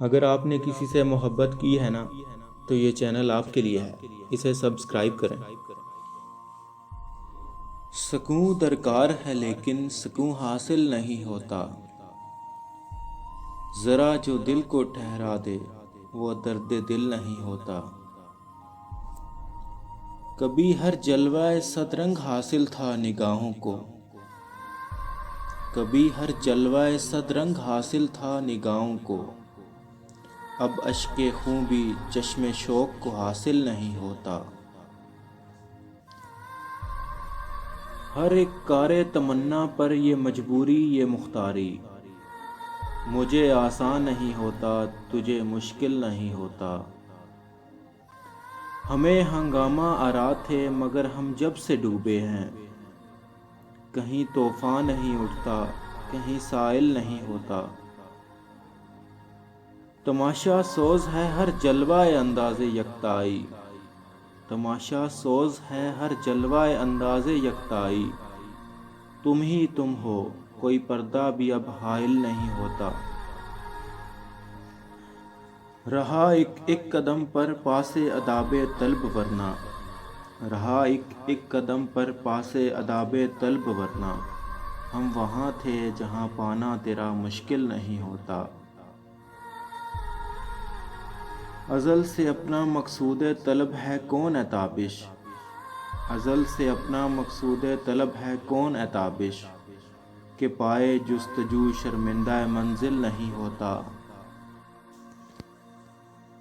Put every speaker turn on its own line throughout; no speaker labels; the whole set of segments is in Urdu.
اگر آپ نے کسی سے محبت کی ہے نا تو یہ چینل آپ کے لیے ہے، اسے سبسکرائب کریں۔ سکون درکار ہے لیکن سکون حاصل نہیں ہوتا، ذرا جو دل کو ٹھہرا دے وہ درد دل نہیں ہوتا۔ کبھی ہر جلوہ صدرنگ حاصل تھا نگاہوں کو، کبھی ہر جلوہ صدرنگ حاصل تھا نگاہوں کو، اب اشک خوں بھی چشم شوق کو حاصل نہیں ہوتا۔ ہر ایک کار تمنا پر یہ مجبوری یہ مختاری، مجھے آسان نہیں ہوتا تجھے مشکل نہیں ہوتا۔ ہمیں ہنگامہ آرا تھے مگر ہم جب سے ڈوبے ہیں، کہیں طوفان نہیں اٹھتا کہیں سائل نہیں ہوتا۔ تماشا سوز ہے ہر جلوہ انداز یکتائی، تماشا سوز ہے ہر جلوہ انداز یکتائی، تم ہی تم ہو کوئی پردہ بھی اب حائل نہیں ہوتا۔ رہا ایک قدم پر پاس آداب طلب ورنہ، رہا ایک قدم پر پاس آداب طلب ورنہ، ہم وہاں تھے جہاں پانا تیرا مشکل نہیں ہوتا۔ ازل سے اپنا مقصود طلب ہے کون ہے تابش، ازل سے اپنا مقصود طلب ہے کون ہے تابش، کہ پائے جستجو شرمندہ منزل نہیں ہوتا۔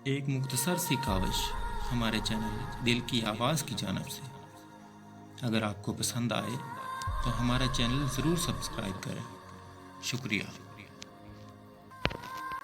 ایک مختصر سی کاوش ہمارے چینل دل کی آواز کی جانب سے۔ اگر آپ کو پسند آئے تو ہمارا چینل ضرور سبسکرائب کریں۔ شکریہ۔